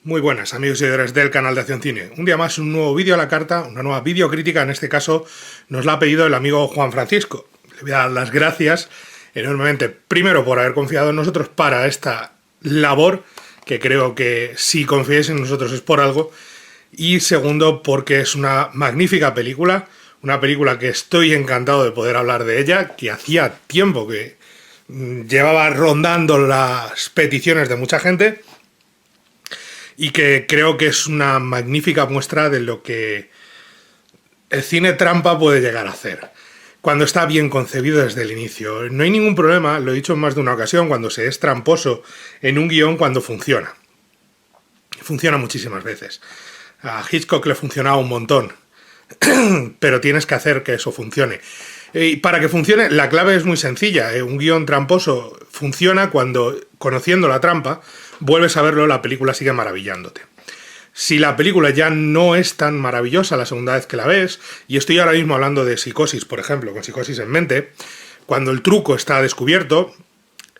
Muy buenas amigos y seguidores del canal de Acción Cine. Un día más, un nuevo vídeo a la carta, una nueva videocrítica. En este caso nos la ha pedido el amigo Juan Francisco. Le voy a dar las gracias enormemente, primero por haber confiado en nosotros para esta labor, que creo que si confiáis en nosotros es por algo, y segundo porque es una magnífica película, una película que estoy encantado de poder hablar de ella, que hacía tiempo que llevaba rondando las peticiones de mucha gente, y que creo que es una magnífica muestra de lo que el cine trampa puede llegar a hacer cuando está bien concebido desde el inicio. No hay ningún problema, lo he dicho en más de una ocasión, cuando se es tramposo en un guión cuando funciona. Funciona muchísimas veces. A Hitchcock le funcionaba un montón, pero tienes que hacer que eso funcione. Y para que funcione, la clave es muy sencilla. Un guión tramposo funciona cuando, conociendo la trampa, vuelves a verlo, la película sigue maravillándote. Si la película ya no es tan maravillosa la segunda vez que la ves, y estoy ahora mismo hablando de Psicosis, por ejemplo, con Psicosis en mente, cuando el truco está descubierto,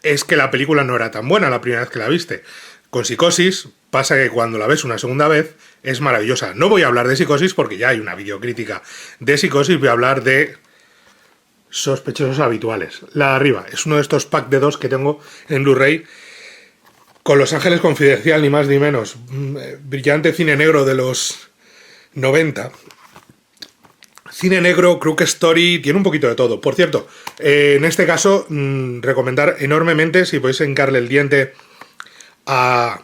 es que la película no era tan buena la primera vez que la viste. Con Psicosis pasa que cuando la ves una segunda vez es maravillosa. No voy a hablar de Psicosis porque ya hay una videocrítica de Psicosis, voy a hablar de Sospechosos Habituales. La de arriba es uno de estos pack de 2 que tengo en Blu-ray con Los Ángeles Confidencial, ni más ni menos. Brillante cine negro de los 90. Cine negro, Crook Story, tiene un poquito de todo. Por cierto, en este caso, recomendar enormemente, si podéis hincarle el diente a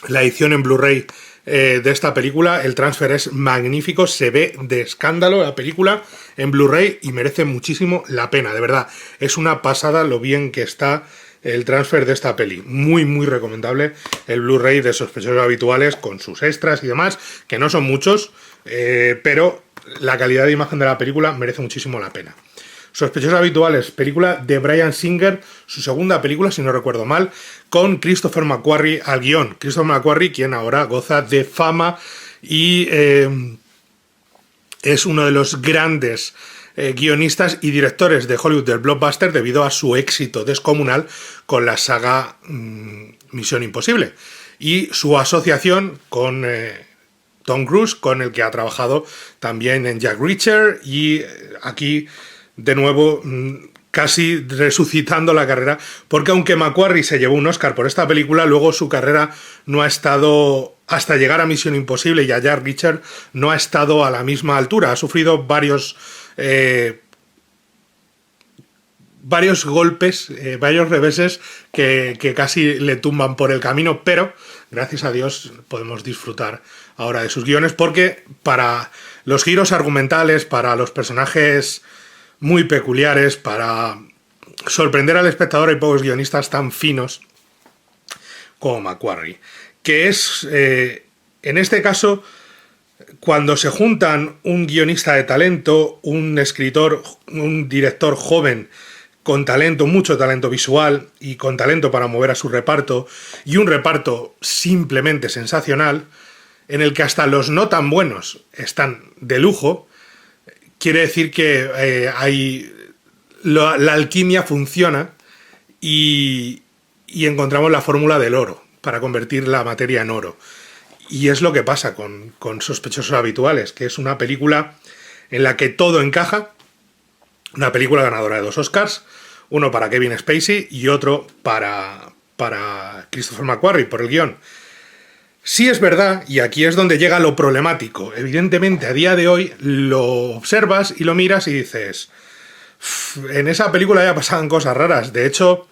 la edición en Blu-ray de esta película. El transfer es magnífico, se ve de escándalo la película en Blu-ray y merece muchísimo la pena, de verdad. Es una pasada lo bien que está el transfer de esta peli. Muy, muy recomendable el Blu-ray de Sospechosos Habituales con sus extras y demás, que no son muchos, pero la calidad de imagen de la película merece muchísimo la pena. Sospechosos Habituales, película de Bryan Singer, su segunda película, si no recuerdo mal, con Christopher McQuarrie al guión. Christopher McQuarrie, quien ahora goza de fama y es uno de los grandes guionistas y directores de Hollywood del blockbuster debido a su éxito descomunal con la saga Misión Imposible y su asociación con Tom Cruise, con el que ha trabajado también en Jack Reacher y aquí de nuevo casi resucitando la carrera, porque aunque McQuarrie se llevó un Oscar por esta película, luego su carrera no ha estado, hasta llegar a Misión Imposible y a Jack Reacher, no ha estado a la misma altura. Ha sufrido varios golpes, varios reveses que casi le tumban por el camino, pero gracias a Dios podemos disfrutar ahora de sus guiones, porque para los giros argumentales, para los personajes muy peculiares, para sorprender al espectador, hay pocos guionistas tan finos como McQuarrie, que es, en este caso, cuando se juntan un guionista de talento, un escritor, un director joven con talento, mucho talento visual y con talento para mover a su reparto, y un reparto simplemente sensacional, en el que hasta los no tan buenos están de lujo, quiere decir que la alquimia funciona y encontramos la fórmula del oro para convertir la materia en oro. Y es lo que pasa con Sospechosos Habituales, que es una película en la que todo encaja, una película ganadora de 2 Oscars, uno para Kevin Spacey y otro para Christopher McQuarrie por el guión. Sí es verdad, y aquí es donde llega lo problemático. Evidentemente, a día de hoy lo observas y lo miras y dices, en esa película ya pasaban cosas raras. De hecho,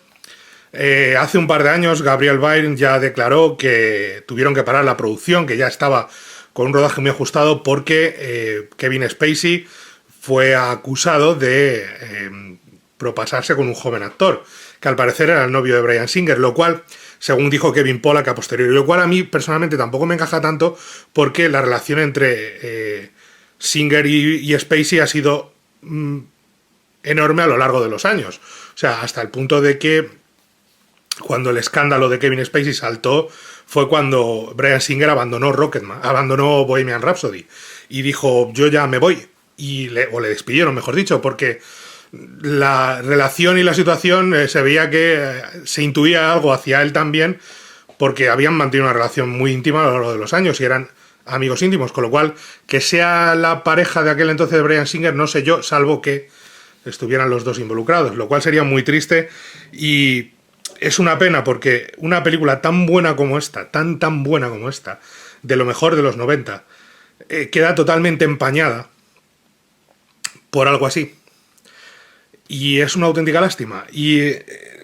hace un par de años Gabriel Byrne ya declaró que tuvieron que parar la producción, que ya estaba con un rodaje muy ajustado porque Kevin Spacey fue acusado de propasarse con un joven actor, que al parecer era el novio de Bryan Singer, lo cual, según dijo Kevin Pollack a posteriori, lo cual a mí personalmente tampoco me encaja tanto, porque la relación entre Singer y Spacey ha sido enorme a lo largo de los años. O sea, hasta el punto de que cuando el escándalo de Kevin Spacey saltó fue cuando Bryan Singer abandonó Bohemian Rhapsody y dijo, yo ya me voy, o le despidieron, mejor dicho, porque la relación y la situación se veía que se intuía algo hacia él también porque habían mantenido una relación muy íntima a lo largo de los años y eran amigos íntimos, con lo cual que sea la pareja de aquel entonces de Bryan Singer, no sé yo, salvo que estuvieran los dos involucrados, lo cual sería muy triste y es una pena porque una película tan buena como esta, tan buena como esta, de lo mejor de los 90, queda totalmente empañada por algo así. Y es una auténtica lástima. Y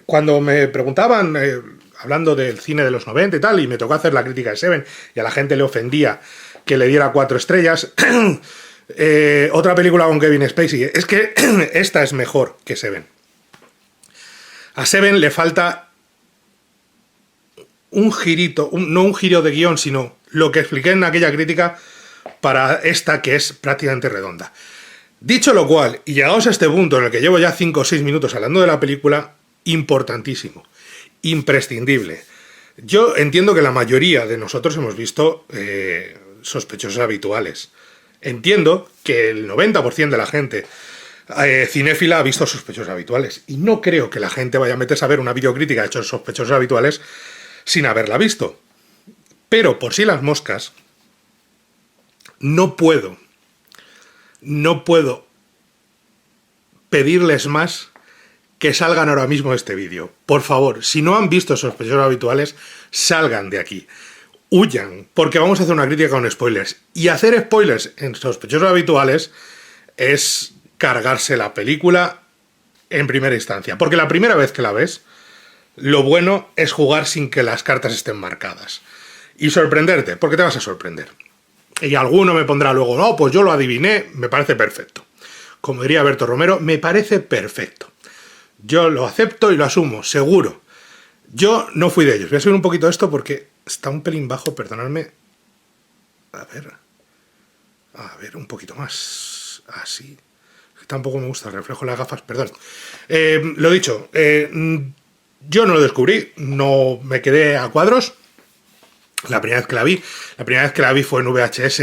cuando me preguntaban, hablando del cine de los 90 y tal, y me tocó hacer la crítica de Seven, y a la gente le ofendía que le diera 4 estrellas, otra película con Kevin Spacey, es que esta es mejor que Seven. A Seven le falta un girito, no un giro de guión, sino lo que expliqué en aquella crítica para esta que es prácticamente redonda. Dicho lo cual, y llegados a este punto en el que llevo ya 5 o 6 minutos hablando de la película, importantísimo, imprescindible. Yo entiendo que la mayoría de nosotros hemos visto Sospechosos Habituales. Entiendo que el 90% de la gente cinéfila ha visto Sospechosos Habituales. Y no creo que la gente vaya a meterse a ver una videocrítica de Sospechosos Habituales sin haberla visto. Pero por si las moscas, no puedo pedirles más que salgan ahora mismo de este vídeo. Por favor, si no han visto Sospechosos Habituales, salgan de aquí. Huyan, porque vamos a hacer una crítica con spoilers. Y hacer spoilers en Sospechosos Habituales es cargarse la película en primera instancia. Porque la primera vez que la ves, lo bueno es jugar sin que las cartas estén marcadas. Y sorprenderte, porque te vas a sorprender. Y alguno me pondrá luego, no, pues yo lo adiviné, me parece perfecto. Como diría Berto Romero, me parece perfecto. Yo lo acepto y lo asumo, seguro. Yo no fui de ellos. Voy a subir un poquito esto porque está un pelín bajo, perdonadme. A ver, un poquito más. Así. Tampoco me gusta el reflejo de las gafas, perdón. Lo dicho, yo no lo descubrí, no me quedé a cuadros. La primera vez que la vi fue en VHS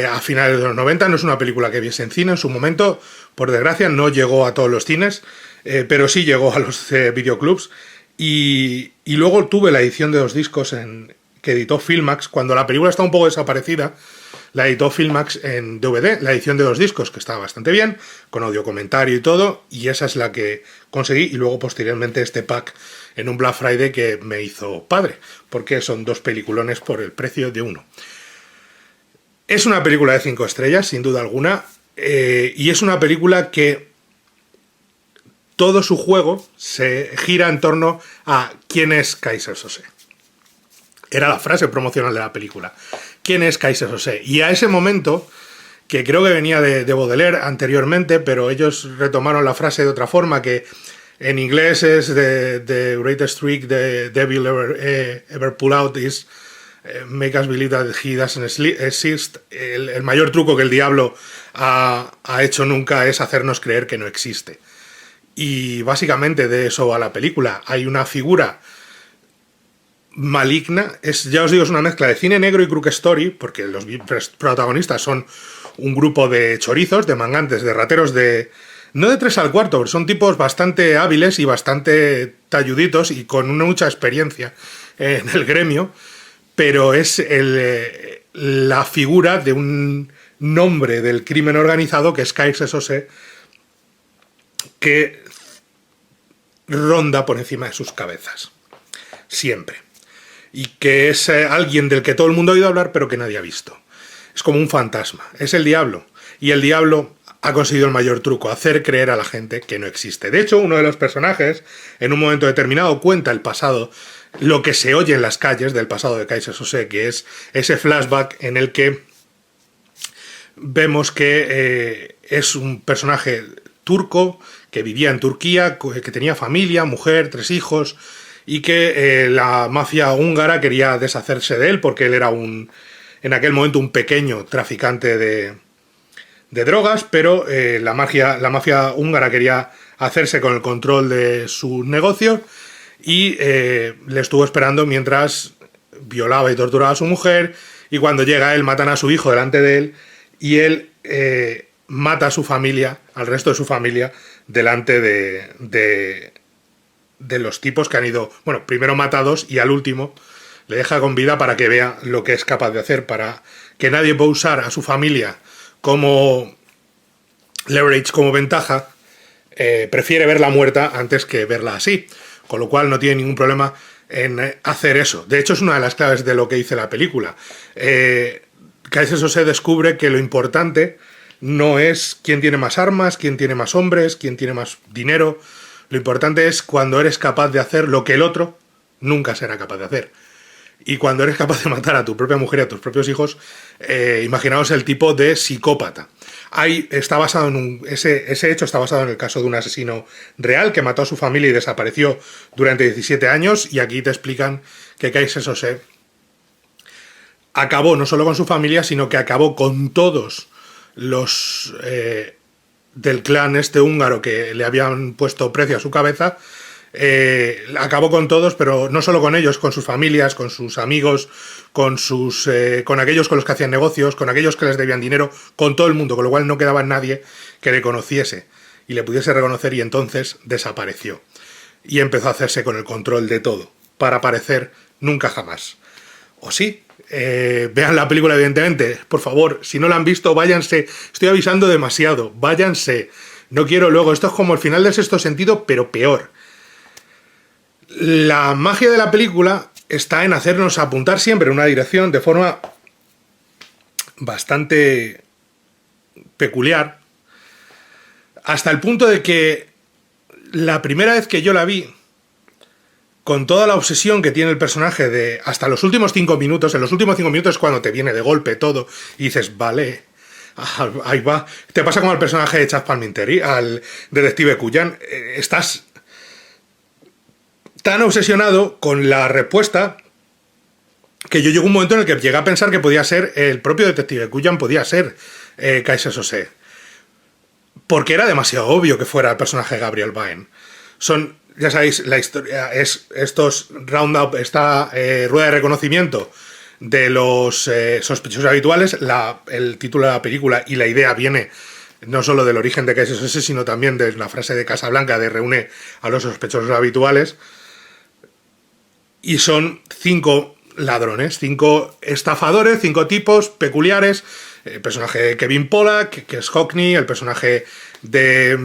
a finales de los 90. No es una película que viese en cine en su momento. Por desgracia, no llegó a todos los cines, pero sí llegó a los videoclubs. Y luego tuve la edición de 2 discos que editó Filmax. Cuando la película está un poco desaparecida, la editó Filmax en DVD, la edición de 2 discos, que estaba bastante bien, con audio comentario y todo. Y esa es la que conseguí. Y luego, posteriormente, este pack en un Black Friday que me hizo padre, porque son 2 peliculones por el precio de uno. Es una película de 5 estrellas, sin duda alguna, y es una película que todo su juego se gira en torno a ¿quién es Keyser Söze? Era la frase promocional de la película. ¿Quién es Keyser Söze? Y a ese momento, que creo que venía de Baudelaire anteriormente, pero ellos retomaron la frase de otra forma, que en inglés es the greatest trick the devil ever pull out is make us believe that he doesn't exist. El mayor truco que el diablo ha hecho nunca es hacernos creer que no existe. Y básicamente de eso va la película. Hay una figura maligna, ya os digo, es una mezcla de cine negro y crook story, porque los protagonistas son un grupo de chorizos, de mangantes, de rateros no de 3 al cuarto, son tipos bastante hábiles y bastante talluditos y con mucha experiencia en el gremio, pero es la figura de un nombre del crimen organizado que es Keyser Söze, que ronda por encima de sus cabezas. Siempre. Y que es alguien del que todo el mundo ha oído hablar, pero que nadie ha visto. Es como un fantasma. Es el diablo. Y el diablo ha conseguido el mayor truco, hacer creer a la gente que no existe. De hecho, uno de los personajes, en un momento determinado, cuenta el pasado, lo que se oye en las calles del pasado de Keyser Söze, que es ese flashback en el que vemos que es un personaje turco que vivía en Turquía, que tenía familia, mujer, 3 hijos, y que la mafia húngara quería deshacerse de él porque él era en aquel momento un pequeño traficante de drogas, pero la mafia húngara quería hacerse con el control de su negocio y le estuvo esperando mientras violaba y torturaba a su mujer, y cuando llega él matan a su hijo delante de él y él mata a su familia, al resto de su familia, delante de los tipos que han ido, bueno, primero mata a 2 y al último le deja con vida para que vea lo que es capaz de hacer, para que nadie pueda usar a su familia como leverage, como ventaja. Prefiere verla muerta antes que verla así, con lo cual no tiene ningún problema en hacer eso. De hecho, es una de las claves de lo que dice la película. Kaiser se descubre que lo importante no es quién tiene más armas, quién tiene más hombres, quién tiene más dinero. Lo importante es cuando eres capaz de hacer lo que el otro nunca será capaz de hacer. Y cuando eres capaz de matar a tu propia mujer y a tus propios hijos, imaginaos el tipo de psicópata. Está basado en ese hecho está basado en el caso de un asesino real que mató a su familia y desapareció durante 17 años, y aquí te explican que Keyser Söze acabó no solo con su familia, sino que acabó con todos los del clan este húngaro que le habían puesto precio a su cabeza. Acabó con todos, pero no solo con ellos, con sus familias, con sus amigos, con aquellos con los que hacían negocios, con aquellos que les debían dinero, con todo el mundo, con lo cual no quedaba nadie que le conociese y le pudiese reconocer, y entonces desapareció y empezó a hacerse con el control de todo para aparecer nunca jamás. ¿O sí? Vean la película, evidentemente, por favor. Si no la han visto, váyanse. Estoy avisando demasiado, váyanse. No quiero luego, esto es como el final del Sexto Sentido, pero peor. La magia de la película está en hacernos apuntar siempre en una dirección de forma bastante peculiar, hasta el punto de que la primera vez que yo la vi, con toda la obsesión que tiene el personaje de hasta los últimos 5 minutos, en los últimos 5 minutos es cuando te viene de golpe todo y dices, vale, ahí va. Te pasa como al personaje de Chaz Palminteri, al detective Cullen. Estás tan obsesionado con la respuesta que yo llegó un momento en el que llegué a pensar que podía ser el propio detective Cullen, podía ser Keyser Söze, porque era demasiado obvio que fuera el personaje de Gabriel Byrne. Ya sabéis, la historia es estos roundup, esta rueda de reconocimiento de los sospechosos habituales. El título de la película y la idea viene no solo del origen de Keyser Söze, sino también de la frase de Casablanca de reúne a los sospechosos habituales. Y son 5 ladrones, 5 estafadores, 5 tipos peculiares. El personaje de Kevin Pollak, que es Hockney, el personaje de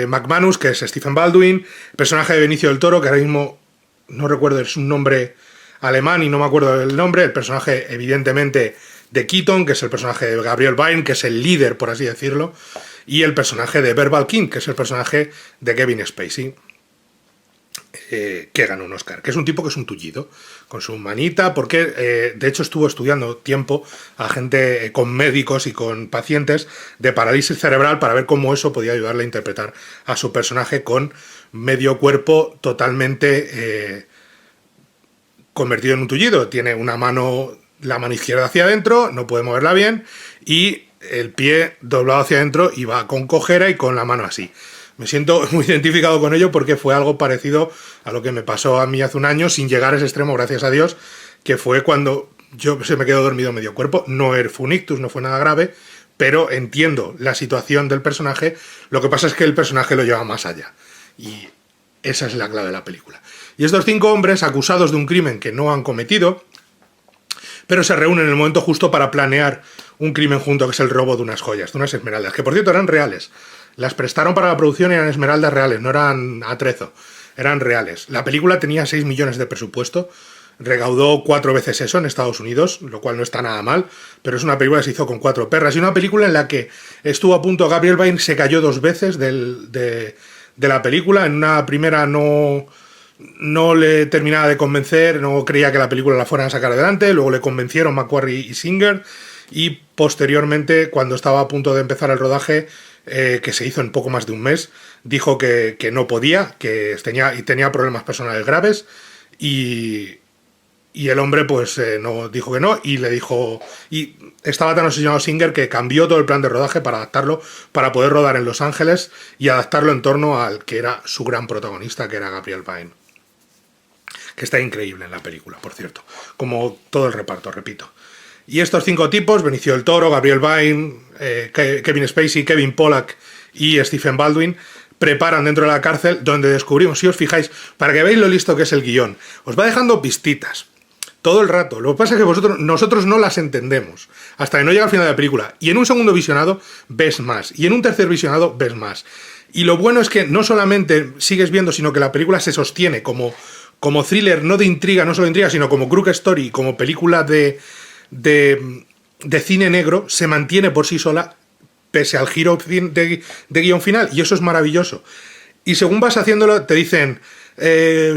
McManus, que es Stephen Baldwin, el personaje de Benicio del Toro, que ahora mismo no recuerdo, es un nombre alemán y no me acuerdo del nombre, el personaje evidentemente de Keaton, que es el personaje de Gabriel Byrne, que es el líder, por así decirlo, y el personaje de Verbal King, que es el personaje de Kevin Spacey, que ganó un Oscar, que es un tipo que es un tullido, con su manita, porque de hecho estuvo estudiando tiempo a gente, con médicos y con pacientes de parálisis cerebral, para ver cómo eso podía ayudarle a interpretar a su personaje con medio cuerpo totalmente convertido en un tullido. Tiene la mano izquierda hacia adentro, no puede moverla bien, y el pie doblado hacia adentro y va con cojera y con la mano así. Me siento muy identificado con ello porque fue algo parecido a lo que me pasó a mí hace un año, sin llegar a ese extremo, gracias a Dios, que fue cuando se me quedó dormido medio cuerpo. No fue un ictus, no fue nada grave, pero entiendo la situación del personaje. Lo que pasa es que el personaje lo lleva más allá. Y esa es la clave de la película. Y estos 5 hombres, acusados de un crimen que no han cometido, pero se reúnen en el momento justo para planear un crimen junto, que es el robo de unas joyas, de unas esmeraldas, que por cierto eran reales. Las prestaron para la producción y eran esmeraldas reales, no eran atrezo, eran reales. La película tenía 6 millones de presupuesto, recaudó 4 veces eso en Estados Unidos, lo cual no está nada mal, pero es una película que se hizo con 4 perras, y una película en la que estuvo a punto, Gabriel Byrne se cayó 2 veces de la película. En una primera no le terminaba de convencer, no creía que la película la fueran a sacar adelante, luego le convencieron McQuarrie y Singer, y posteriormente, cuando estaba a punto de empezar el rodaje, que se hizo en poco más de un mes, dijo que no podía, que tenía problemas personales graves, y el hombre pues no dijo que no, y le dijo, y estaba tan obsesionado Singer que cambió todo el plan de rodaje para adaptarlo, para poder rodar en Los Ángeles y adaptarlo en torno al que era su gran protagonista, que era Gabriel Byrne, que está increíble en la película, por cierto, como todo el reparto, repito. Y estos 5 tipos, Benicio del Toro, Gabriel Byrne, Kevin Spacey, Kevin Pollak y Stephen Baldwin, preparan dentro de la cárcel, donde descubrimos, si os fijáis, para que veáis lo listo que es el guión, os va dejando pistitas. todo el rato. Lo que pasa es que nosotros no las entendemos hasta que no llega al final de la película. Y en un segundo visionado ves más. Y en un tercer visionado ves más. Y lo bueno es que no solamente sigues viendo, sino que la película se sostiene como thriller, no de intriga, no solo de intriga, sino como crook story, como película de cine negro, se mantiene por sí sola pese al giro de guión final. Y eso es maravilloso. Y según vas haciéndolo, te dicen...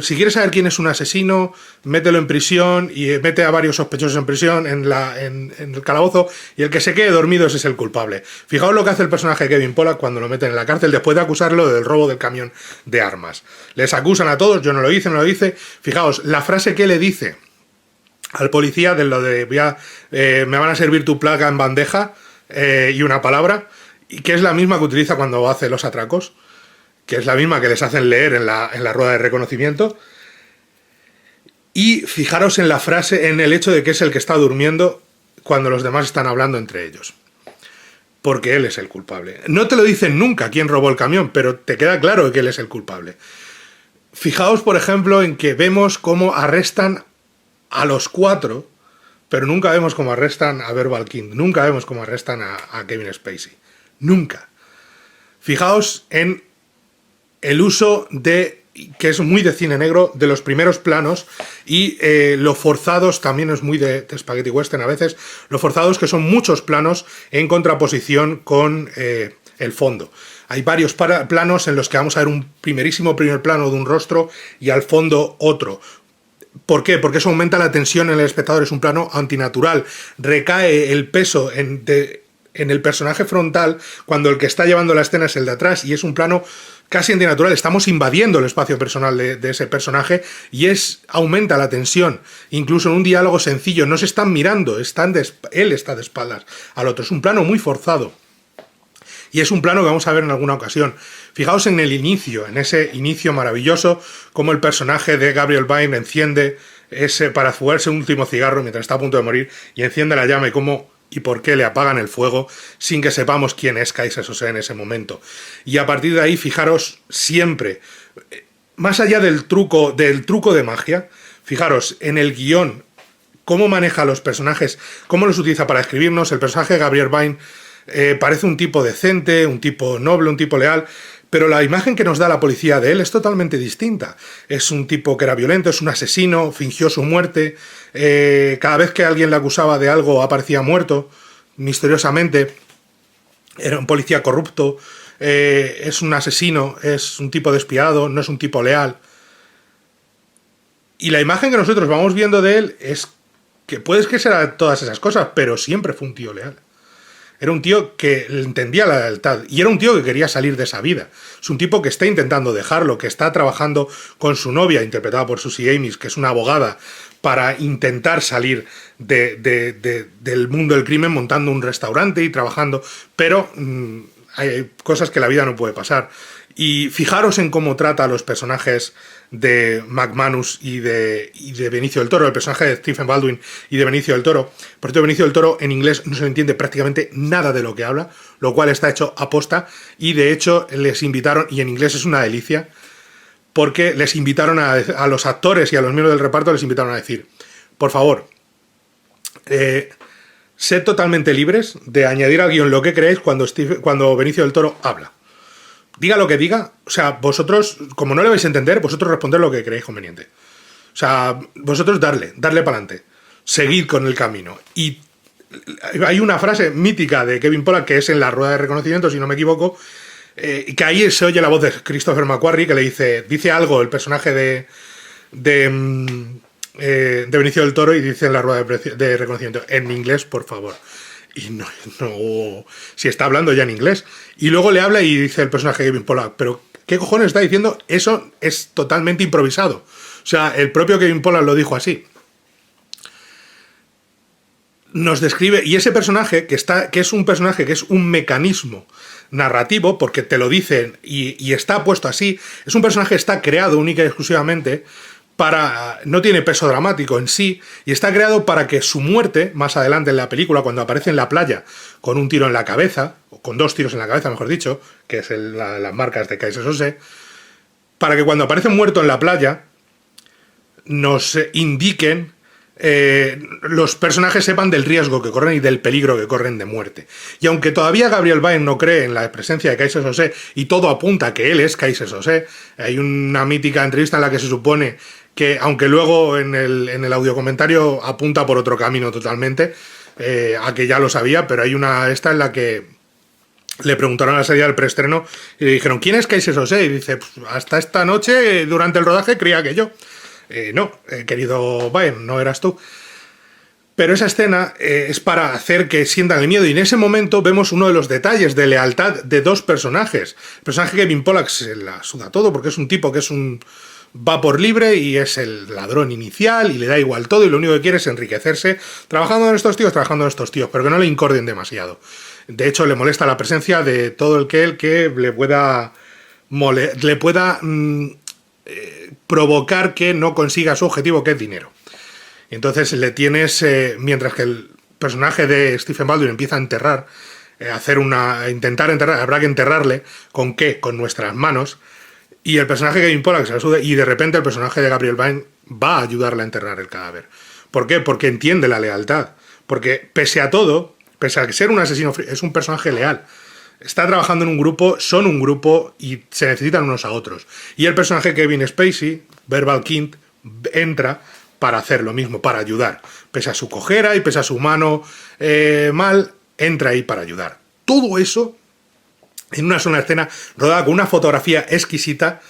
si quieres saber quién es un asesino, mételo en prisión y mete a varios sospechosos en prisión en el calabozo, y el que se quede dormido ese es el culpable. Fijaos lo que hace el personaje de Kevin Pollak cuando lo meten en la cárcel después de acusarlo del robo del camión de armas. Les acusan a todos, yo no lo hice, no lo hice. Fijaos, la frase que le dice al policía de lo de me van a servir tu placa en bandeja y una palabra, y que es la misma que utiliza cuando hace los atracos, que es la misma que les hacen leer en la rueda de reconocimiento. Y fijaros en la frase, en el hecho de que es el que está durmiendo cuando los demás están hablando entre ellos. Porque él es el culpable. No te lo dicen nunca quién robó el camión, pero te queda claro que él es el culpable. Fijaos, por ejemplo, en que vemos cómo arrestan a los 4, pero nunca vemos cómo arrestan a Verbal King, nunca vemos cómo arrestan a Kevin Spacey. Nunca. Fijaos en el uso que es muy de cine negro, de los primeros planos, y lo forzados también es muy de spaghetti western a veces, lo forzados que son muchos planos en contraposición con el fondo. Hay varios planos en los que vamos a ver un primer plano de un rostro y al fondo otro. ¿Por qué? Porque eso aumenta la tensión en el espectador, es un plano antinatural, recae el peso en el personaje frontal cuando el que está llevando la escena es el de atrás, y es un plano casi antinatural. Estamos invadiendo el espacio personal de ese personaje y aumenta la tensión. Incluso en un diálogo sencillo no se están mirando, él está de espaldas al otro. Es un plano muy forzado y es un plano que vamos a ver en alguna ocasión. Fijaos en el inicio, en ese inicio maravilloso, como el personaje de Gabriel Byrne enciende para fugarse un último cigarro mientras está a punto de morir, y enciende la llama y por qué le apagan el fuego sin que sepamos quién es Keyser Söze en ese momento. Y a partir de ahí, fijaros siempre, más allá del truco de magia, fijaros en el guión, cómo maneja a los personajes, cómo los utiliza para escribirnos. El personaje de Gabriel Byrne parece un tipo decente, un tipo noble, un tipo leal, pero la imagen que nos da la policía de él es totalmente distinta. Es un tipo que era violento, es un asesino, fingió su muerte, cada vez que alguien le acusaba de algo aparecía muerto, misteriosamente, era un policía corrupto, es un asesino, es un tipo despiadado, no es un tipo leal. Y la imagen que nosotros vamos viendo de él es que puedes que sea todas esas cosas, pero siempre fue un tío leal. Era un tío que entendía la lealtad y era un tío que quería salir de esa vida. Es un tipo que está intentando dejarlo, que está trabajando con su novia, interpretada por Susie Amis, que es una abogada, para intentar salir del mundo del crimen, montando un restaurante y trabajando, pero hay cosas que la vida no puede pasar. Y fijaros en cómo trata a los personajes de McManus y de Benicio del Toro, el personaje de Stephen Baldwin y de Benicio del Toro. Por cierto, Benicio del Toro en inglés no se entiende prácticamente nada de lo que habla, lo cual está hecho aposta, y de hecho les invitaron, y en inglés es una delicia, porque les invitaron a los actores y a los miembros del reparto, les invitaron a decir, por favor, sed totalmente libres de añadir al guión lo que creéis cuando Benicio del Toro habla. Diga lo que diga, o sea, vosotros, como no le vais a entender, vosotros responded lo que creéis conveniente. O sea, vosotros darle para adelante, seguid con el camino. Y hay una frase mítica de Kevin Pollak, que es en la rueda de reconocimiento, si no me equivoco, que ahí se oye la voz de Christopher McQuarrie, que le dice algo el personaje de Benicio del Toro, y dice en la rueda de reconocimiento, en inglés, por favor. Y no, si está hablando ya en inglés. Y luego le habla y dice el personaje de Kevin Pollak, pero ¿qué cojones está diciendo? Eso es totalmente improvisado. O sea, el propio Kevin Pollak lo dijo así. Nos describe, y ese personaje que es un personaje que es un mecanismo narrativo, porque te lo dicen y está puesto así, es un personaje que está creado única y exclusivamente no tiene peso dramático en sí, y está creado para que su muerte, más adelante en la película, cuando aparece en la playa con un tiro en la cabeza, o con 2 tiros en la cabeza, mejor dicho, que es las marcas de Keyser Söze, para que cuando aparece muerto en la playa nos indiquen los personajes sepan del riesgo que corren y del peligro que corren de muerte. Y aunque todavía Gabriel Byrne no cree en la presencia de Keyser Söze, y todo apunta a que él es Keyser Söze, hay una mítica entrevista en la que se supone que, aunque luego en el audiocomentario apunta por otro camino totalmente, a que ya lo sabía, pero hay una esta en la que le preguntaron a la salida del preestreno y le dijeron, ¿quién es Keyser Söze? Y dice, pues, hasta esta noche, durante el rodaje, creía que yo. No, querido Byrne, no eras tú. Pero esa escena es para hacer que sientan el miedo, y en ese momento vemos uno de los detalles de lealtad de dos personajes. El personaje Kevin Pollak se la suda todo porque es un tipo que va por libre y es el ladrón inicial y le da igual todo y lo único que quiere es enriquecerse trabajando en estos tíos, pero que no le incorden demasiado. De hecho, le molesta la presencia de todo el que le pueda provocar que no consiga su objetivo, que es dinero. Y entonces le tienes, mientras que el personaje de Stephen Baldwin empieza a enterrar, intentar enterrar, habrá que enterrarle, ¿con qué? Con nuestras manos. Y el personaje de Kevin Pollak se la suda, y de repente el personaje de Gabriel Byrne va a ayudarle a enterrar el cadáver. ¿Por qué? Porque entiende la lealtad. Porque pese a todo, pese a ser un asesino, es un personaje leal. Está trabajando en un grupo, son un grupo y se necesitan unos a otros. Y el personaje Kevin Spacey, Verbal Kint, entra para hacer lo mismo, para ayudar. Pese a su cojera y pese a su mano mal, entra ahí para ayudar. Todo eso en una sola escena, rodada con una fotografía exquisita.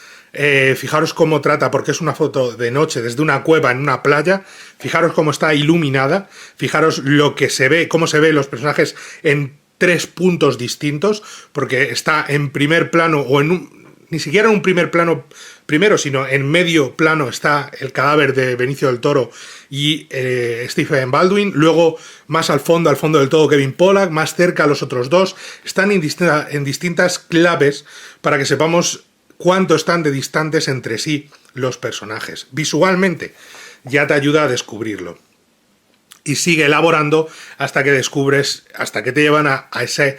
Fijaros cómo trata, porque es una foto de noche desde una cueva en una playa. Fijaros cómo está iluminada. Fijaros lo que se ve, cómo se ven los personajes en 3 puntos distintos, porque está en primer plano, o ni siquiera en un primer plano primero, sino en medio plano está el cadáver de Benicio del Toro y Stephen Baldwin. Luego, más al fondo del todo, Kevin Pollak. Más cerca, los otros dos. Están en distintas claves para que sepamos cuánto están de distantes entre sí los personajes. Visualmente ya te ayuda a descubrirlo. Y sigue elaborando hasta que descubres, hasta que te llevan a ese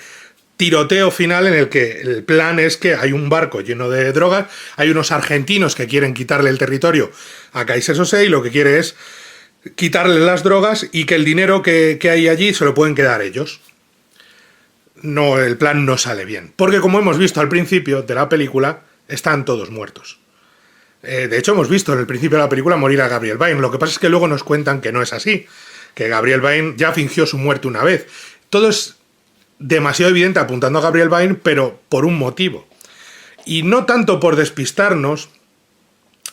tiroteo final en el que el plan es que hay un barco lleno de drogas, hay unos argentinos que quieren quitarle el territorio a Keyser Söze y lo que quiere es quitarle las drogas y que el dinero que hay allí se lo pueden quedar ellos. No, el plan no sale bien, porque como hemos visto al principio de la película, están todos muertos. De hecho, hemos visto en el principio de la película morir a Gabriel Byrne. Lo que pasa es que luego nos cuentan que no es así, que Gabriel Byrne ya fingió su muerte una vez. Todo es demasiado evidente apuntando a Gabriel Byrne, pero por un motivo. Y no tanto por despistarnos,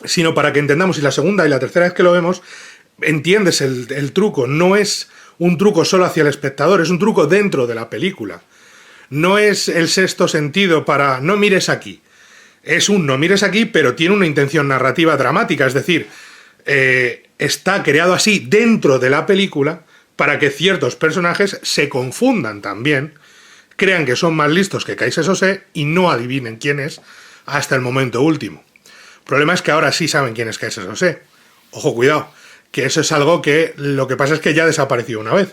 sino para que entendamos, y la segunda y la tercera vez que lo vemos, entiendes el truco. No es un truco solo hacia el espectador, es un truco dentro de la película. No es el sexto sentido para no mires aquí. Es un no mires aquí, pero tiene una intención narrativa dramática, es decir, está creado así dentro de la película para que ciertos personajes se confundan también, crean que son más listos que Keyser Söze y no adivinen quién es hasta el momento último. El problema es que ahora sí saben quién es Keyser Söze. Ojo, cuidado, que eso es algo que lo que pasa es que ya desapareció una vez.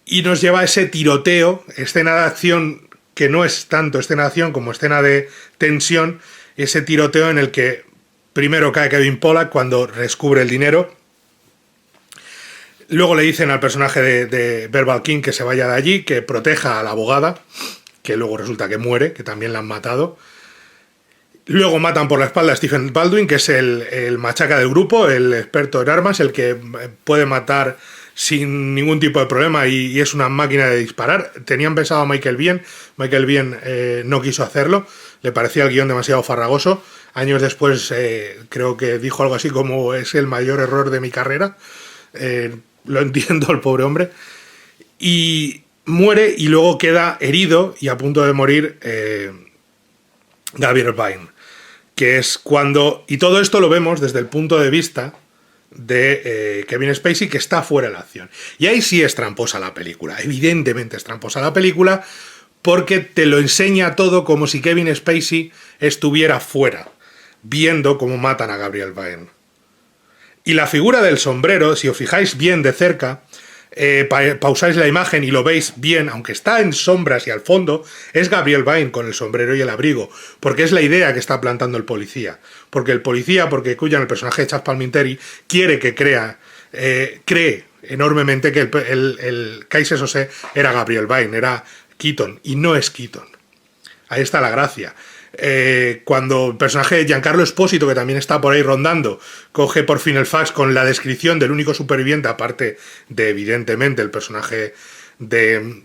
Y nos lleva a ese tiroteo, escena de acción que no es tanto escena de acción como escena de tensión, ese tiroteo en el que primero cae Kevin Pollak cuando descubre el dinero. Luego le dicen al personaje de Verbal Kint que se vaya de allí, que proteja a la abogada, que luego resulta que muere, que también la han matado. Luego matan por la espalda a Stephen Baldwin, que es el machaca del grupo, el experto en armas, el que puede matar sin ningún tipo de problema y es una máquina de disparar. Tenían pensado a Michael Biehn no quiso hacerlo, le parecía el guión demasiado farragoso. Años después creo que dijo algo así como es el mayor error de mi carrera. Lo entiendo, el pobre hombre. Y muere y luego queda herido y a punto de morir Gabriel Byrne, que es cuando... Y todo esto lo vemos desde el punto de vista de Kevin Spacey, que está fuera de la acción. Y ahí sí es tramposa la película, evidentemente es tramposa la película, porque te lo enseña todo como si Kevin Spacey estuviera fuera, viendo cómo matan a Gabriel Byrne. Y la figura del sombrero, si os fijáis bien de cerca, pausáis la imagen y lo veis bien, aunque está en sombras y al fondo, es Gabriel Byrne con el sombrero y el abrigo, porque es la idea que está plantando el policía. Porque el policía, porque Cullen, el personaje de Charles Palminteri, quiere que cree enormemente que el Keyser Söze era Gabriel Byrne, era Keaton, y no es Keaton. Ahí está la gracia. Cuando el personaje de Giancarlo Espósito, que también está por ahí rondando, coge por fin el fax con la descripción del único superviviente, aparte de, evidentemente, el personaje de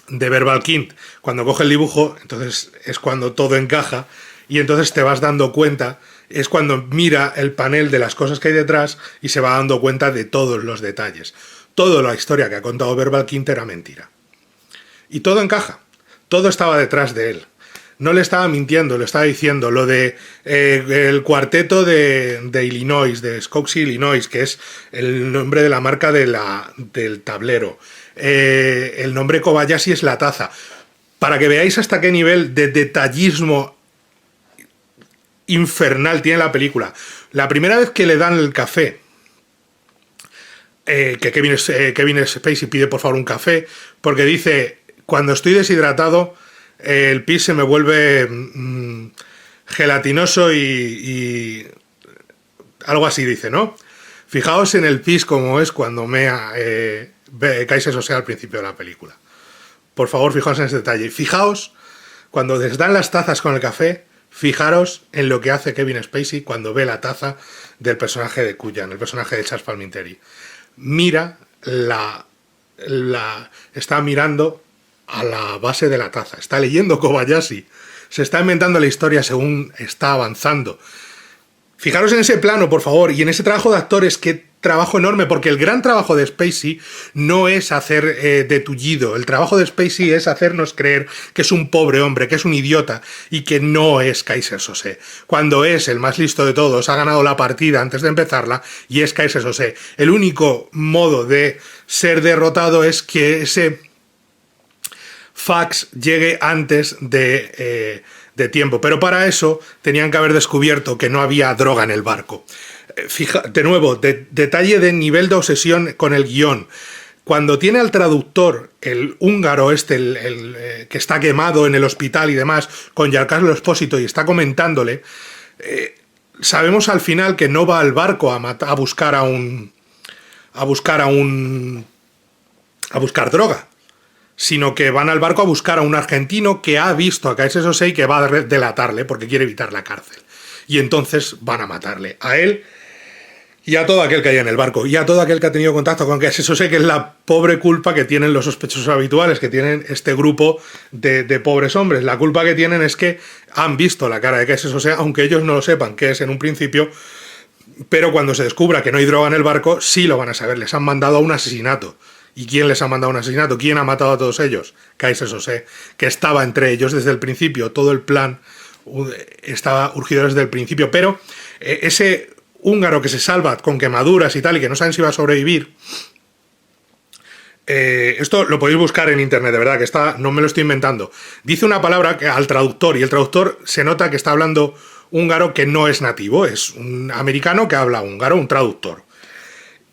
Verbal Kint, cuando coge el dibujo, entonces es cuando todo encaja, y entonces te vas dando cuenta, es cuando mira el panel de las cosas que hay detrás y se va dando cuenta de todos los detalles. Toda la historia que ha contado Verbal Kint era mentira. Y todo encaja, todo estaba detrás de él. No le estaba mintiendo, le estaba diciendo lo de el cuarteto de Illinois, de Skouxie, Illinois, que es el nombre de la marca del tablero. El nombre Kobayashi es la taza. Para que veáis hasta qué nivel de detallismo infernal tiene la película. La primera vez que le dan el café, que Kevin Spacey pide por favor un café, porque dice, cuando estoy deshidratado, el pis se me vuelve gelatinoso y algo así dice, ¿no? Fijaos en el pis como es cuando mea Keyser Söze al principio de la película. Por favor, fijaos en ese detalle. Fijaos, cuando les dan las tazas con el café, fijaros en lo que hace Kevin Spacey cuando ve la taza del personaje de Cullen, el personaje de Charles Palminteri. Mira está mirando a la base de la taza, está leyendo Kobayashi, se está inventando la historia según está avanzando. Fijaros en ese plano, por favor, y en ese trabajo de actores, qué trabajo enorme, porque el gran trabajo de Spacey no es hacer de tullido, el trabajo de Spacey es hacernos creer que es un pobre hombre, que es un idiota, y que no es Keyser Söze. Cuando es el más listo de todos, ha ganado la partida antes de empezarla, y es Keyser Söze. El único modo de ser derrotado es que ese fax llegue antes de tiempo, pero para eso tenían que haber descubierto que no había droga en el barco. De nuevo, detalle de nivel de obsesión con el guión. Cuando tiene al traductor, el húngaro que está quemado en el hospital y demás, con Giancarlo Espósito y está comentándole, sabemos al final que no va al barco a buscar droga, sino que van al barco a buscar a un argentino que ha visto a Keyser Söze y que va a delatarle porque quiere evitar la cárcel. Y entonces van a matarle a él y a todo aquel que haya en el barco, y a todo aquel que ha tenido contacto con Keyser Söze, que es la pobre culpa que tienen los sospechosos habituales, que tienen este grupo de pobres hombres. La culpa que tienen es que han visto la cara de Keyser Söze, aunque ellos no lo sepan, que es en un principio, pero cuando se descubra que no hay droga en el barco, sí lo van a saber, les han mandado a un asesinato. ¿Y quién les ha mandado un asesinato? ¿Quién ha matado a todos ellos? Keyser Söze, que estaba entre ellos desde el principio. Todo el plan estaba urgido desde el principio. Pero ese húngaro que se salva con quemaduras y tal, y que no saben si va a sobrevivir, esto lo podéis buscar en internet, de verdad, que no me lo estoy inventando. Dice una palabra al traductor, y el traductor se nota que está hablando húngaro que no es nativo, es un americano que habla húngaro, un traductor.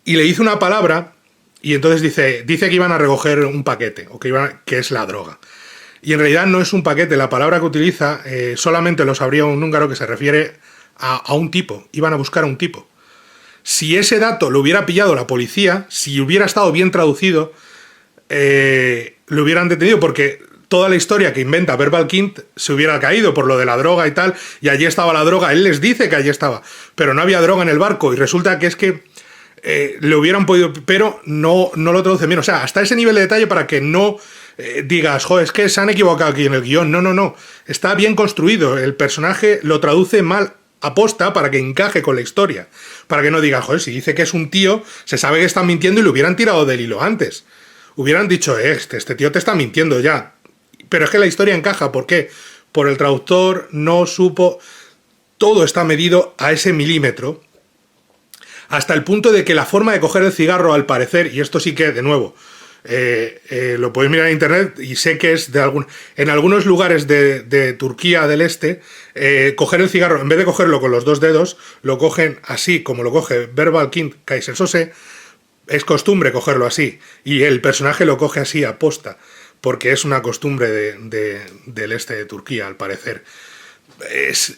Y le dice una palabra... Y entonces dice que iban a recoger un paquete, o que es la droga. Y en realidad no es un paquete, la palabra que utiliza solamente lo sabría un húngaro, que se refiere a un tipo. Iban a buscar a un tipo. Si ese dato lo hubiera pillado la policía, si hubiera estado bien traducido, lo hubieran detenido, porque toda la historia que inventa Verbal Kint se hubiera caído por lo de la droga y tal, y allí estaba la droga, él les dice que allí estaba, pero no había droga en el barco, y resulta que es que le hubieran podido, pero no lo traducen bien. O sea, hasta ese nivel de detalle para que no digas, joder, es que se han equivocado aquí en el guión. No. Está bien construido. El personaje lo traduce mal aposta para que encaje con la historia. Para que no digas, joder, si dice que es un tío, se sabe que están mintiendo y lo hubieran tirado del hilo antes. Hubieran dicho, este tío te está mintiendo ya. Pero es que la historia encaja. ¿Por qué? Por el traductor no supo. Todo está medido a ese milímetro. Hasta el punto de que la forma de coger el cigarro, al parecer, y esto sí que, de nuevo, lo podéis mirar en internet, y sé que es en algunos lugares de Turquía del Este, coger el cigarro, en vez de cogerlo con los dos dedos, lo cogen así como lo coge Verbal Kint, Keyser Söze, es costumbre cogerlo así, y el personaje lo coge así aposta, porque es una costumbre del este de Turquía, al parecer.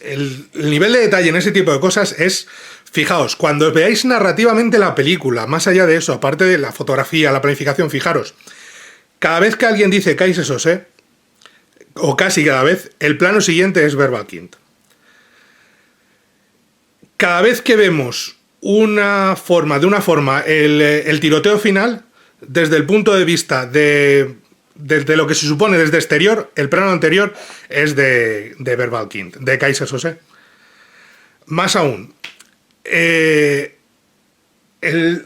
El nivel de detalle en ese tipo de cosas es... Fijaos, cuando veáis narrativamente la película, más allá de eso, aparte de la fotografía, la planificación, fijaros, cada vez que alguien dice Kaiser Sose, o casi cada vez, el plano siguiente es Verbal Kint. Cada vez que vemos de una forma el tiroteo final, desde el punto de vista de lo que se supone desde exterior, el plano anterior es de Verbal Kint, de Kaiser Sose. Más aún, el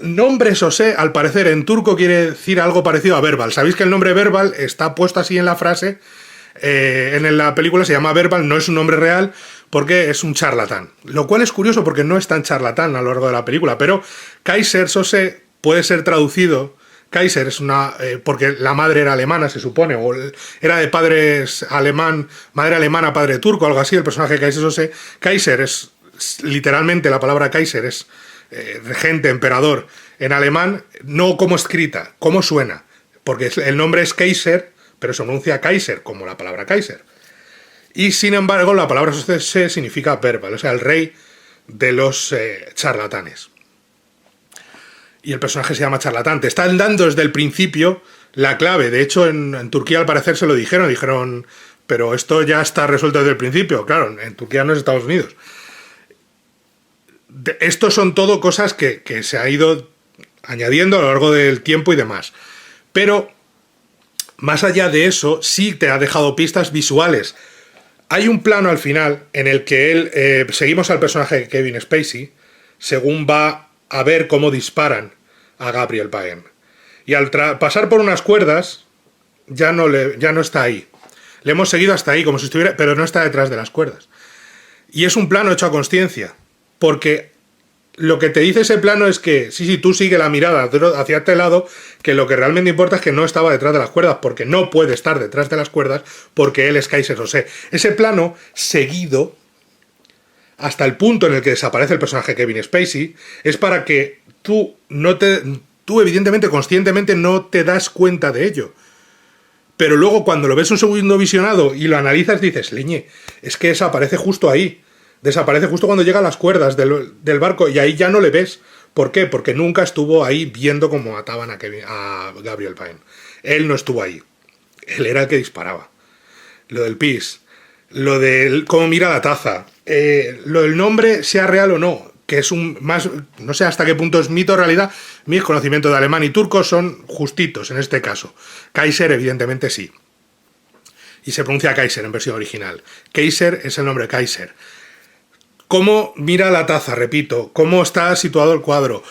nombre Sose, al parecer en turco quiere decir algo parecido a verbal. Sabéis que el nombre verbal está puesto así en la frase, en la película se llama verbal, no es un nombre real porque es un charlatán. Lo cual es curioso porque no es tan charlatán a lo largo de la película, pero Kaiser Sose puede ser traducido. Kaiser es porque la madre era alemana, se supone, o era de padres madre alemana, padre turco, algo así, el personaje de Kaiser Sose. Kaiser es literalmente, la palabra Kaiser es regente, emperador, en alemán, no como escrita, como suena, porque el nombre es Kaiser, pero se pronuncia Kaiser, como la palabra Kaiser. Y sin embargo, la palabra Sose significa verbal, o sea, el rey de los charlatanes. Y el personaje se llama charlatán. Te están dando desde el principio la clave. De hecho, en Turquía al parecer se lo dijeron, pero esto ya está resuelto desde el principio. Claro, en Turquía no es Estados Unidos. Estos son todo cosas que se ha ido añadiendo a lo largo del tiempo y demás. Pero, más allá de eso, sí te ha dejado pistas visuales. Hay un plano al final en el que seguimos al personaje de Kevin Spacey, según va a ver cómo disparan a Gabriel Byrne. Y al pasar por unas cuerdas, ya no está ahí. Le hemos seguido hasta ahí, como si estuviera, pero no está detrás de las cuerdas. Y es un plano hecho a consciencia. Porque lo que te dice ese plano es que, sí, tú sigue la mirada hacia este lado, que lo que realmente importa es que no estaba detrás de las cuerdas, porque no puede estar detrás de las cuerdas, porque él es Kaiser Sose. Ese plano seguido, hasta el punto en el que desaparece el personaje Kevin Spacey, es para que tú evidentemente, conscientemente, no te das cuenta de ello. Pero luego, cuando lo ves un segundo visionado y lo analizas, dices, leñe, es que desaparece justo ahí. Desaparece justo cuando llega a las cuerdas del barco y ahí ya no le ves. ¿Por qué? Porque nunca estuvo ahí viendo cómo mataban a Gabriel Byrne. Él no estuvo ahí. Él era el que disparaba. Lo del pis, lo de cómo mira la taza, lo del nombre, sea real o no, que es no sé hasta qué punto es mito o realidad. Mis conocimientos de alemán y turco son justitos en este caso. Kaiser, evidentemente, sí. Y se pronuncia Kaiser en versión original. Kaiser es el nombre Kaiser. Cómo mira la taza, repito, cómo está situado el cuadro.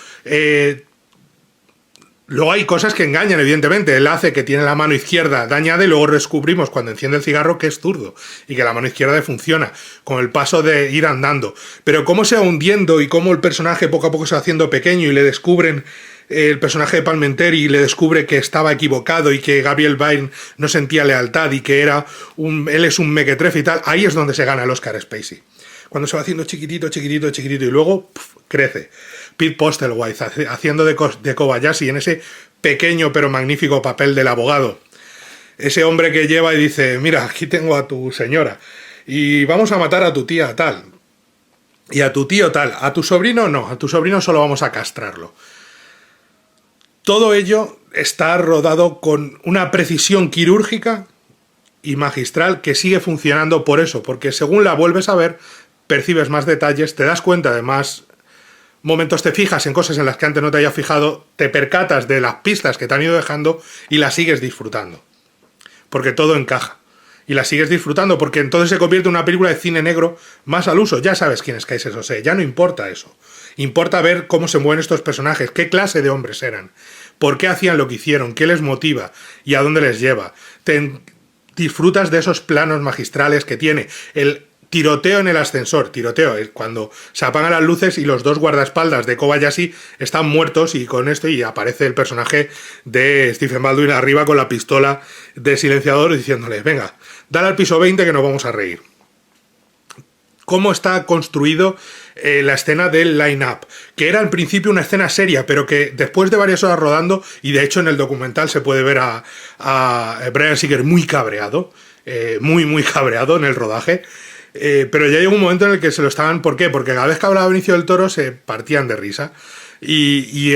Luego hay cosas que engañan, evidentemente. Él hace que tiene la mano izquierda dañada y luego descubrimos cuando enciende el cigarro que es zurdo y que la mano izquierda funciona, con el paso de ir andando. Pero cómo se va hundiendo y cómo el personaje poco a poco se va haciendo pequeño y le descubren el personaje de Palmenteri y le descubre que estaba equivocado y que Gabriel Byrne no sentía lealtad y que él es un mequetrefe y tal. Ahí es donde se gana el Oscar Spacey. Cuando se va haciendo chiquitito y luego crece. Pete Postlethwaite haciendo de Kobayashi en ese pequeño pero magnífico papel del abogado. Ese hombre que lleva y dice, mira, aquí tengo a tu señora y vamos a matar a tu tía tal y a tu tío tal. A tu sobrino no, a tu sobrino solo vamos a castrarlo. Todo ello está rodado con una precisión quirúrgica y magistral que sigue funcionando por eso, porque según la vuelves a ver, percibes más detalles, te das cuenta de más momentos, te fijas en cosas en las que antes no te hayas fijado, te percatas de las pistas que te han ido dejando y las sigues disfrutando. Porque todo encaja. Y la sigues disfrutando porque entonces se convierte en una película de cine negro más al uso. Ya sabes quién es Kaiser Sose, ya no importa eso. Importa ver cómo se mueven estos personajes, qué clase de hombres eran, por qué hacían lo que hicieron, qué les motiva y a dónde les lleva. Disfrutas de esos planos magistrales que tiene. El tiroteo en el ascensor, tiroteo es cuando se apagan las luces y los dos guardaespaldas de Kobayashi están muertos y con esto y aparece el personaje de Stephen Baldwin arriba con la pistola de silenciador diciéndole, venga, dale al piso 20 que nos vamos a reír. cómo está construido la escena del line-up, que era al principio una escena seria, pero que después de varias horas rodando, y de hecho en el documental se puede ver a Bryan Singer muy cabreado, muy cabreado en el rodaje, pero ya llegó un momento en el que se lo estaban... ¿Por qué? Porque cada vez que hablaba Benicio del Toro se partían de risa y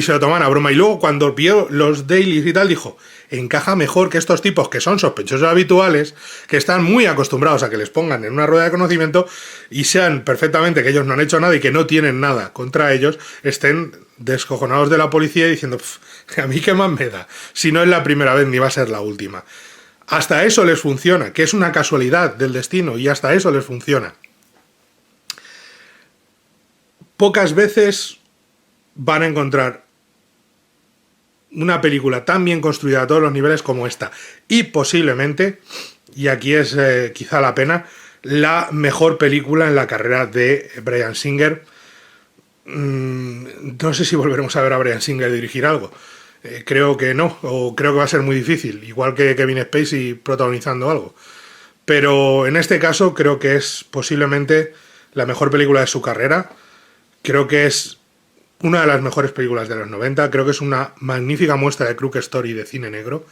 se lo tomaban a broma. Y luego cuando vio los dailies y tal, dijo, encaja mejor que estos tipos que son sospechosos habituales, que están muy acostumbrados a que les pongan en una rueda de conocimiento y sean perfectamente que ellos no han hecho nada y que no tienen nada contra ellos, estén descojonados de la policía y diciendo, a mí qué más me da, si no es la primera vez ni va a ser la última. Hasta eso les funciona, que es una casualidad del destino, y hasta eso les funciona. Pocas veces van a encontrar una película tan bien construida a todos los niveles como esta. Y posiblemente, y aquí es quizá la pena, la mejor película en la carrera de Bryan Singer. No sé si volveremos a ver a Bryan Singer dirigir algo. Creo que no, o creo que va a ser muy difícil, igual que Kevin Spacey protagonizando algo. Pero en este caso creo que es posiblemente la mejor película de su carrera. Creo que es una de las mejores películas de los 90. Creo que es una magnífica muestra de Crooked Story de cine negro.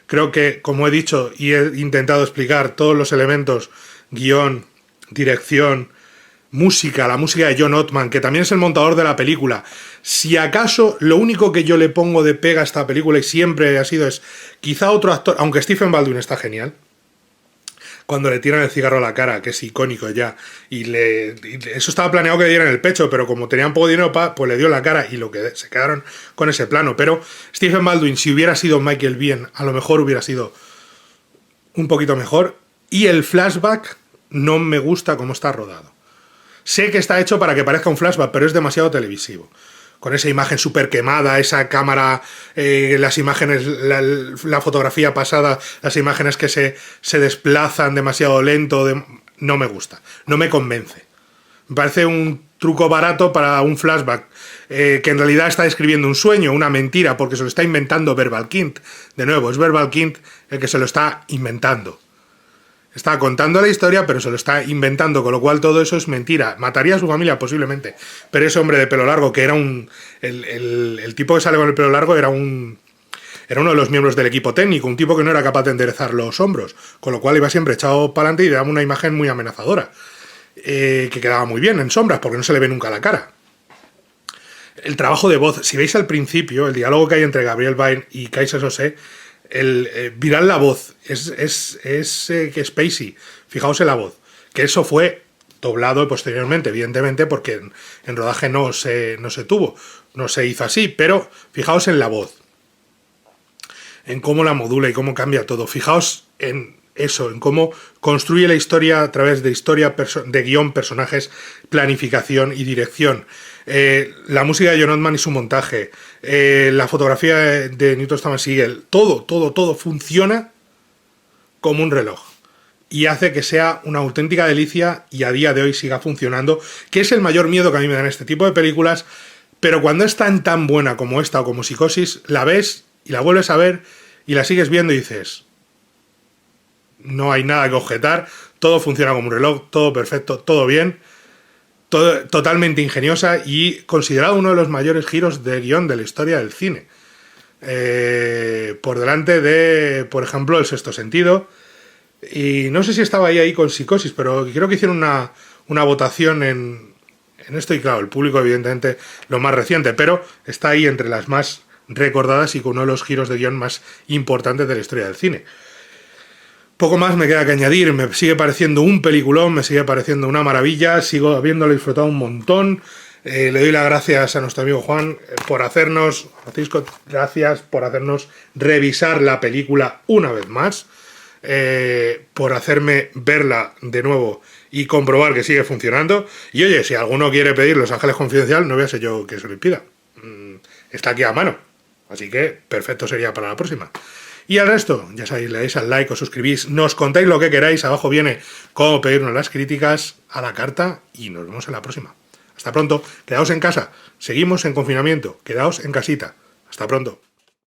Creo que, como he dicho y he intentado explicar, todos los elementos, guión, dirección, música, la música de John Ottman, que también es el montador de la película. Si acaso lo único que yo le pongo de pega a esta película, y siempre ha sido, es quizá otro actor, aunque Stephen Baldwin está genial, cuando le tiran el cigarro a la cara, que es icónico ya, y eso estaba planeado que le dieran el pecho, pero como tenían poco dinero, pues le dio la cara y se quedaron con ese plano. Pero Stephen Baldwin, si hubiera sido Michael Biehn, a lo mejor hubiera sido un poquito mejor. Y el flashback no me gusta cómo está rodado. Sé que está hecho para que parezca un flashback, pero es demasiado televisivo. Con esa imagen súper quemada, esa cámara, las imágenes, la fotografía pasada, las imágenes que se desplazan demasiado lento, no me gusta, no me convence. Me parece un truco barato para un flashback, que en realidad está describiendo un sueño, una mentira, porque se lo está inventando Verbal Kint. De nuevo, es Verbal Kint el que se lo está inventando. Está contando la historia, pero se lo está inventando, con lo cual todo eso es mentira. Mataría a su familia, posiblemente. Pero ese hombre de pelo largo, que era el tipo que sale con el pelo largo, era uno de los miembros del equipo técnico, un tipo que no era capaz de enderezar los hombros, con lo cual iba siempre echado para adelante y daba una imagen muy amenazadora, que quedaba muy bien en sombras, porque no se le ve nunca la cara. El trabajo de voz, si veis al principio, el diálogo que hay entre Gabriel Byrne y Kaiser Sosé, mirad la voz, es que Spacey, fijaos en la voz, que eso fue doblado posteriormente, evidentemente, porque en rodaje no se tuvo, no se hizo así, pero fijaos en la voz, en cómo la modula y cómo cambia todo, fijaos en eso, en cómo construye la historia a través de guión, personajes, planificación y dirección. La música de John Ottman y su montaje, la fotografía de Newton Thomas Sigel, todo funciona como un reloj y hace que sea una auténtica delicia y a día de hoy siga funcionando, que es el mayor miedo que a mí me dan este tipo de películas. Pero cuando es tan buena como esta o como Psicosis, la ves y la vuelves a ver y la sigues viendo y dices, no hay nada que objetar, todo funciona como un reloj, todo perfecto, todo bien, todo totalmente ingeniosa y considerado uno de los mayores giros de guión de la historia del cine. Por delante de, por ejemplo, El Sexto Sentido. Y no sé si estaba ahí con Psicosis, pero creo que hicieron una votación en esto, y claro, el público evidentemente lo más reciente, pero está ahí entre las más recordadas y con uno de los giros de guión más importantes de la historia del cine. Poco más me queda que añadir, me sigue pareciendo un peliculón, me sigue pareciendo una maravilla, sigo habiéndolo disfrutado un montón. Le doy las gracias a nuestro amigo Juan Francisco, gracias por hacernos revisar la película una vez más, por hacerme verla de nuevo y comprobar que sigue funcionando. Y oye, si alguno quiere pedir Los Ángeles Confidencial, no voy a ser yo que se lo impida. Está aquí a mano, así que perfecto sería para la próxima. Y al resto, ya sabéis, le dais al like, os suscribís, nos contáis lo que queráis, abajo viene cómo pedirnos las críticas a la carta y nos vemos en la próxima. Hasta pronto, quedaos en casa, seguimos en confinamiento, quedaos en casita. Hasta pronto.